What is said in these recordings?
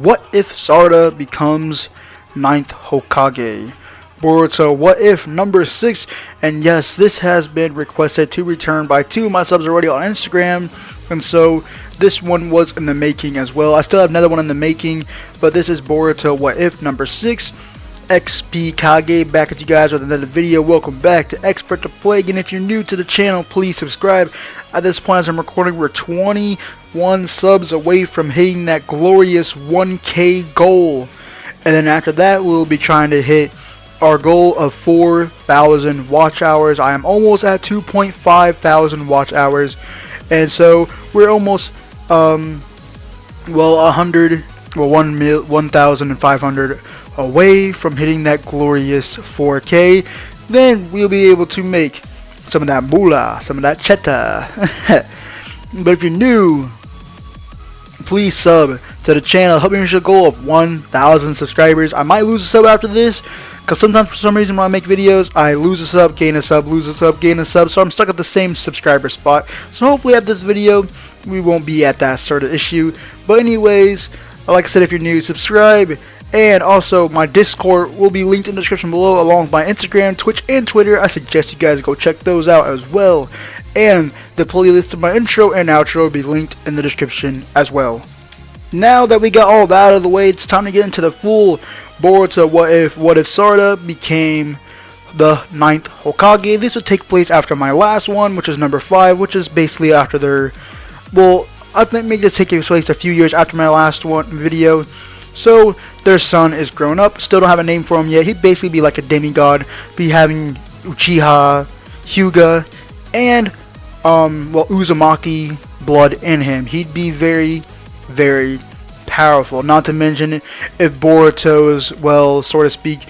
What if Sarada becomes 9th Hokage? Boruto, what if number 6? And yes, this has been requested to return by 2 of my subs already on Instagram, and so this one was in the making as well. I still have another one in the making, but this is Boruto, what if number 6. XPKAGE back at you guys with another video. Welcome back to Expert to Plague, and if you're new to the channel, please subscribe. At this point as I'm recording, we're 21 subs away from hitting that glorious 1K goal, and then after that we'll be trying to hit our goal of 4,000 watch hours. I am almost at 2.5 thousand watch hours, and so we're almost 1,500 away from hitting that glorious 4K. Then we'll be able to make some of that moolah, some of that cheddar. But if you're new, please sub to the channel. Help me reach a goal of 1,000 subscribers. I might lose a sub after this, because sometimes for some reason when I make videos, I lose a sub, gain a sub, lose a sub, gain a sub. So I'm stuck at the same subscriber spot. So hopefully after this video, we won't be at that sort of issue. But anyways, like I said, if you're new, subscribe. And also, my Discord will be linked in the description below, along with my Instagram, Twitch, and Twitter. I suggest you guys go check those out as well. And the playlist of my intro and outro will be linked in the description as well. Now that we got all that out of the way, it's time to get into the full Boruto what if Sarada became the 9th Hokage. This would take place after my last one, which is number 5, which is basically after their, well, I think maybe this takes place a few years after my last one video. So their son is grown up, still don't have a name for him yet. He'd basically be like a demigod, be having Uchiha, Hyuga, and Uzumaki blood in him. He'd be very, very powerful. Not to mention, if Boruto's, well, so to speak,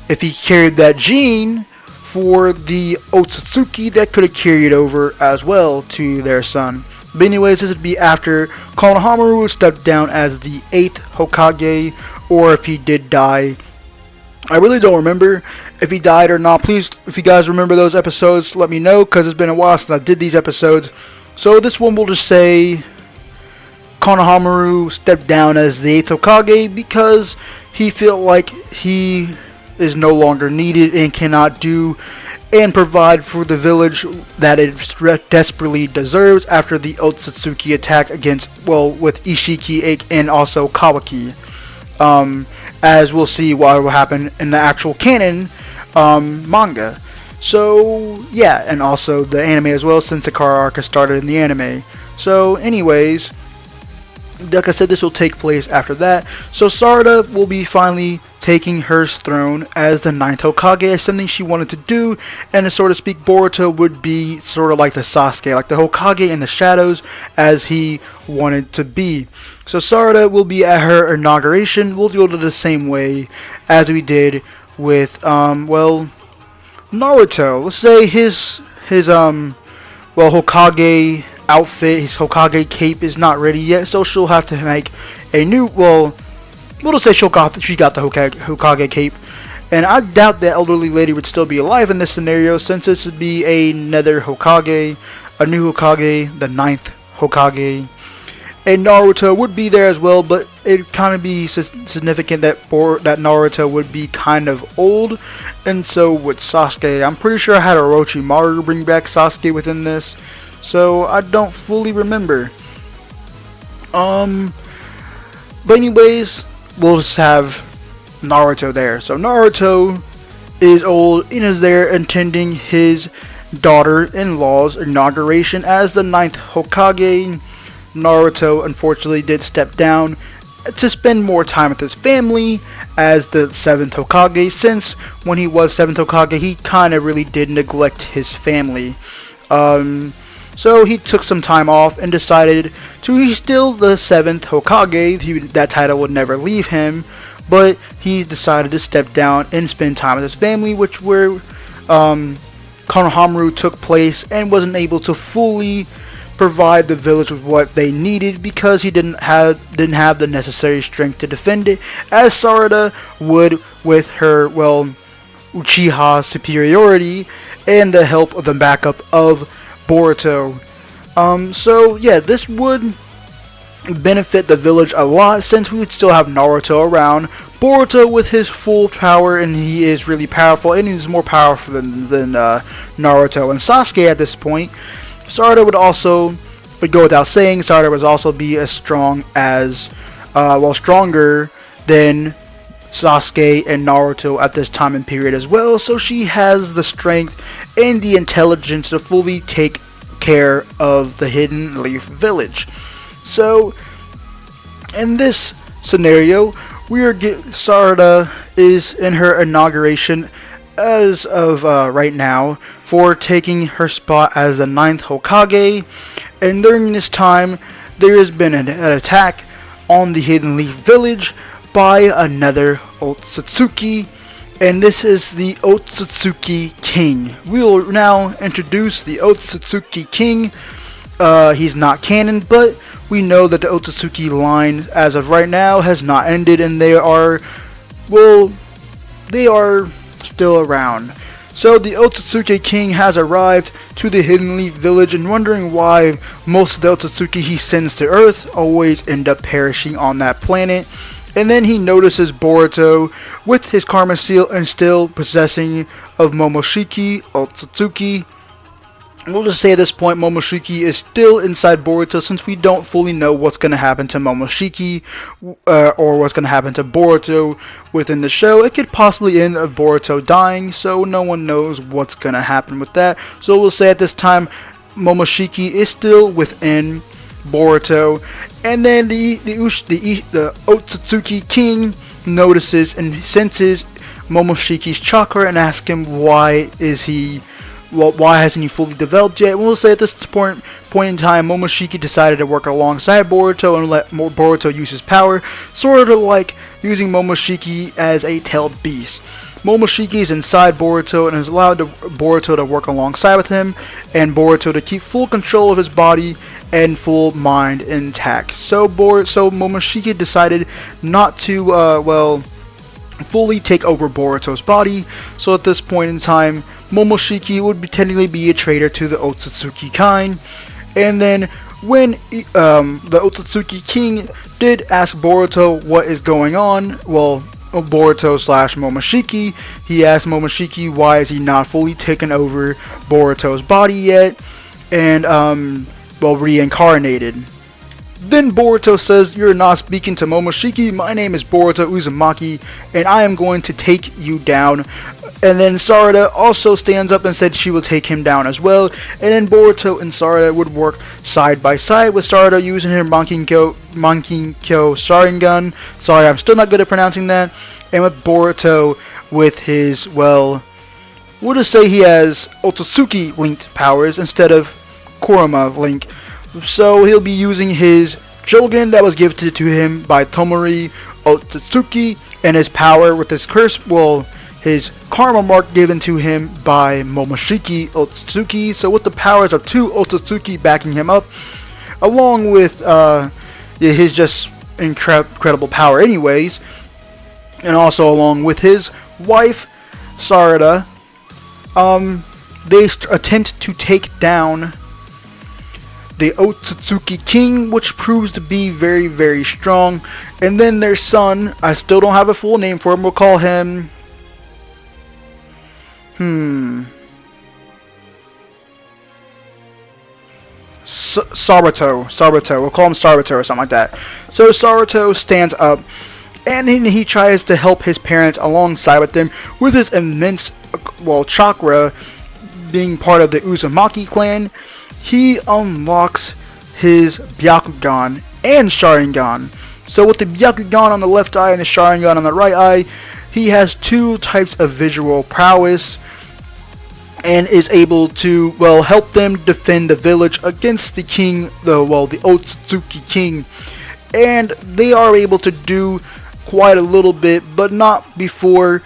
if he carried that gene for the Otsutsuki, that could have carried over as well to their son. But anyways, this would be after Konohamaru stepped down as the 8th Hokage, or if he did die. I really don't remember if he died or not. Please, if you guys remember those episodes, let me know, because it's been a while since I did these episodes. So this one will just say Konohamaru stepped down as the 8th Hokage because he felt like he is no longer needed and cannot do and provide for the village that it desperately deserves after the Otsutsuki attack against, well, with Ishiki and also Kawaki. As we'll see what will happen in the actual canon manga. So yeah, and also the anime as well, since the Kara arc has started in the anime. So anyways, like I said, this will take place after that. So Sarada will be finally taking her throne as the 9th Hokage, as something she wanted to do, and so to speak, Boruto would be sort of like the Sasuke, like the Hokage in the shadows, as he wanted to be. So Sarada will be at her inauguration. We'll do it the same way as we did with well, Naruto. Let's say his Hokage outfit, his Hokage cape is not ready yet, so she'll have to make a new, well, we'll just say she got the Hokage cape. And I doubt the elderly lady would still be alive in this scenario, since this would be another Hokage, a new Hokage, the 9th Hokage. And Naruto would be there as well, but it'd kind of be significant that Naruto would be kind of old. And so with Sasuke, I'm pretty sure I had Orochimaru bring back Sasuke within this, so I don't fully remember. But anyways, we'll just have Naruto there. So Naruto is old and is there attending his daughter-in-law's inauguration as the 9th Hokage. Naruto unfortunately did step down to spend more time with his family as the 7th Hokage, since when he was 7th Hokage he kind of really did neglect his family. So he took some time off and decided to, he's still the 7th Hokage, that title would never leave him, but he decided to step down and spend time with his family, which where Konohamaru took place, and wasn't able to fully provide the village with what they needed because he didn't have the necessary strength to defend it, as Sarada would with her, well, Uchiha superiority and the help of the backup of Boruto. So yeah, this would benefit the village a lot since we would still have Naruto around. Boruto with his full power, and he is really powerful, and he's more powerful than Naruto and Sasuke at this point. Sarada would go without saying, Sarada would also be as strong as, stronger than Sasuke and Naruto at this time and period as well, so she has the strength and the intelligence to fully take care of the Hidden Leaf Village. So, in this scenario, Sarada is in her inauguration as of right now for taking her spot as the 9th Hokage, and during this time there has been an attack on the Hidden Leaf Village by another Otsutsuki, and this is the Otsutsuki King. We will now introduce the Otsutsuki King. He's not canon, but we know that the Otsutsuki line as of right now has not ended, and they are still around. So the Otsutsuki King has arrived to the Hidden Leaf Village, and wondering why most of the Otsutsuki he sends to Earth always end up perishing on that planet. And then he notices Boruto with his Karma Seal and still possessing of Momoshiki Otsutsuki. We'll just say at this point Momoshiki is still inside Boruto, since we don't fully know what's going to happen to Momoshiki or what's going to happen to Boruto within the show. It could possibly end with Boruto dying, so no one knows what's going to happen with that. So we'll say at this time Momoshiki is still within Boruto, and then the Otsutsuki King notices and senses Momoshiki's chakra and asks him why hasn't he fully developed yet. And we'll say at this point in time, Momoshiki decided to work alongside Boruto and let Boruto use his power, sort of like using Momoshiki as a tailed beast. Momoshiki is inside Boruto and has allowed Boruto to work alongside with him, and Boruto to keep full control of his body and full mind intact. So Momoshiki decided not to, fully take over Boruto's body. So at this point in time, Momoshiki would technically be a traitor to the Otsutsuki kind. And then when the Otsutsuki King did ask Boruto what is going on, Boruto / Momoshiki, he asked Momoshiki why is he not fully taken over Boruto's body yet, and reincarnated. Then Boruto says, "You're not speaking to Momoshiki, my name is Boruto Uzumaki, and I am going to take you down." And then Sarada also stands up and said she will take him down as well. And then Boruto and Sarada would work side by side, with Sarada using her Mankinkyo Sharingan. Sorry, I'm still not good at pronouncing that. And with Boruto with his, we'll just say he has Otsutsuki linked powers instead of Kurama link. So he'll be using his Jogen that was gifted to him by Tomori Otsutsuki, and his power with his curse, his karma mark given to him by Momoshiki Otsutsuki. So with the powers of two Otsutsuki backing him up, along with his just incredible power anyways, and also along with his wife Sarada, they attempt to take down the Otsutsuki King, which proves to be very, very strong. And then their son, I still don't have a full name for him, we'll call him Saruto, we'll call him Saruto or something like that. So Saruto stands up, and he tries to help his parents alongside with them with his immense, chakra. Being part of the Uzumaki clan, he unlocks his Byakugan and Sharingan. So with the Byakugan on the left eye and the Sharingan on the right eye, he has two types of visual prowess. and is able to, well, help them defend the village against the king, the Otsutsuki king. And they are able to do quite a little bit, but not before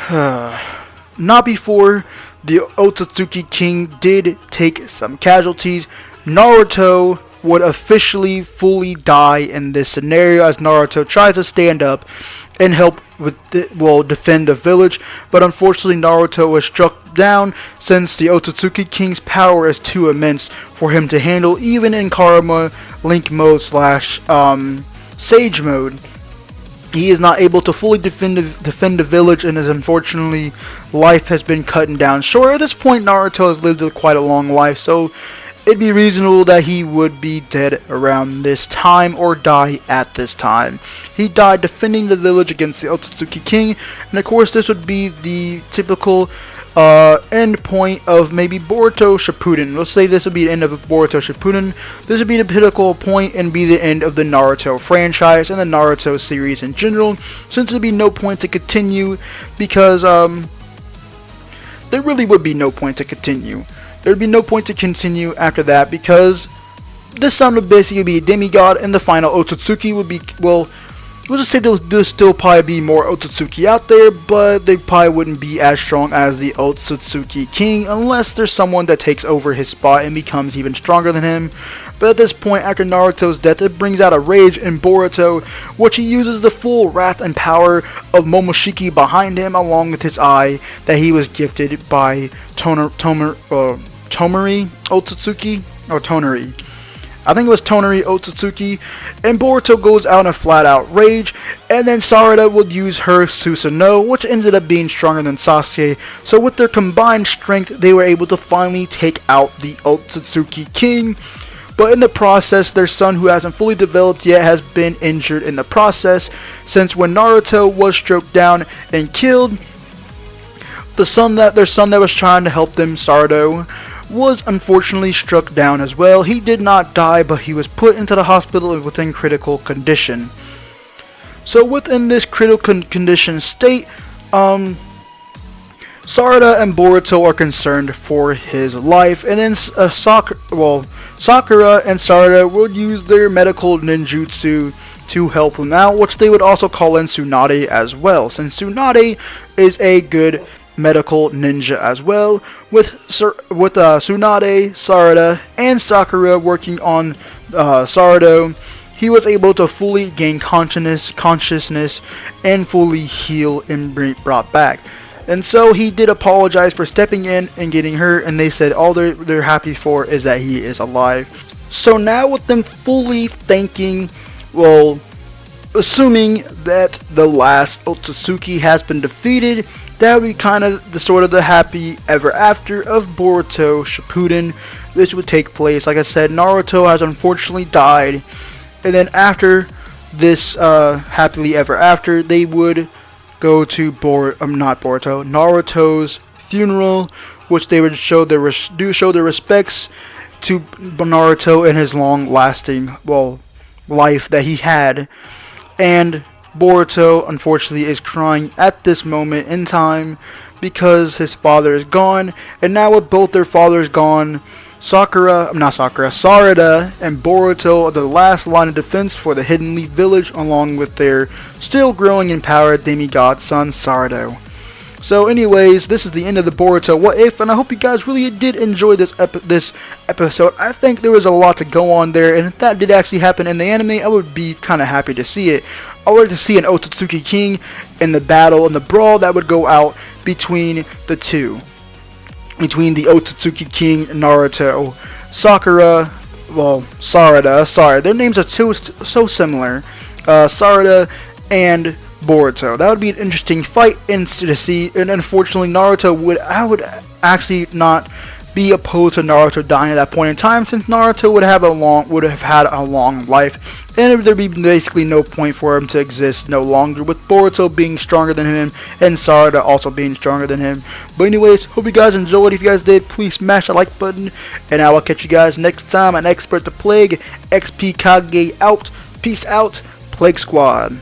not before the Otsutsuki king did take some casualties. Naruto would officially fully die in this scenario as Naruto tries to stand up and help with defend the village, but unfortunately Naruto was struck down since the Otsutsuki King's power is too immense for him to handle even in Karma Link mode / Sage mode. He is not able to fully defend the village, and his unfortunately life has been cut down short. At this point Naruto has lived quite a long life, so it'd be reasonable that he would be dead around this time or die at this time. He died defending the village against the Otsutsuki King, and of course this would be the typical end point of maybe Boruto Shippuden. Let's say this would be the end of Boruto Shippuden. This would be the pinnacle point and be the end of the Naruto franchise and the Naruto series in general, since there'd be no point to continue because there really would be no point to continue. There'd be no point to continue after that because this son would basically be a demigod, and the final Otsutsuki would be, well, we'll just say there'll still probably be more Otsutsuki out there, but they probably wouldn't be as strong as the Otsutsuki King unless there's someone that takes over his spot and becomes even stronger than him. But at this point, after Naruto's death, it brings out a rage in Boruto, which he uses the full wrath and power of Momoshiki behind him, along with his eye that he was gifted by Tomari Otsutsuki, or Tonari. I think it was Tonari Otsutsuki, and Boruto goes out in a flat out rage, and then Sarada would use her Susanoo, which ended up being stronger than Sasuke, so with their combined strength, they were able to finally take out the Otsutsuki King. But in the process, their son, who hasn't fully developed yet, has been injured in the process, since when Naruto was struck down and killed, their son that was trying to help them, Sarada, was unfortunately struck down as well. He did not die, but he was put into the hospital within critical condition. So within this critical condition state, Sarada and Boruto are concerned for his life, and then Sakura and Sarada would use their medical ninjutsu to help him out, which they would also call in Tsunade as well, since Tsunade is a good medical ninja as well, with Tsunade, Sarada, and Sakura working on Sarada. He was able to fully gain consciousness and fully heal and be brought back. And so he did apologize for stepping in and getting hurt, and they said all they're happy for is that he is alive. So now with them fully thanking, well, assuming that the last Otsutsuki has been defeated, that would be kind of the happy ever after of Boruto Shippuden. This would take place, like I said, Naruto has unfortunately died, and then after this happily ever after, they would go to Naruto's funeral, which they would show their respects to Naruto and his long-lasting, well, life that he had. And Boruto, unfortunately, is crying at this moment in time because his father is gone, and now with both their fathers gone, Sarada and Boruto are the last line of defense for the Hidden Leaf Village, along with their still growing in power demigod son Sarada. So anyways, this is the end of the Boruto What If, and I hope you guys really did enjoy this episode. I think there was a lot to go on there, and if that did actually happen in the anime, I would be kind of happy to see it. I would like to see an Otsutsuki King in the battle and the brawl that would go out between the two. Between the Otsutsuki King, Naruto, Sakura, well, Sarada, sorry, their names are so similar, Sarada and Boruto. That would be an interesting fight to see, and unfortunately Naruto would actually not be opposed to Naruto dying at that point in time, since Naruto would have had a long life, and there'd be basically no point for him to exist no longer, with Boruto being stronger than him and Sarada also being stronger than him. But anyways, hope you guys enjoyed. If you guys did, please smash that like button, and I will catch you guys next time on Expert the Plague. XPKAGE out. Peace out, Plague Squad.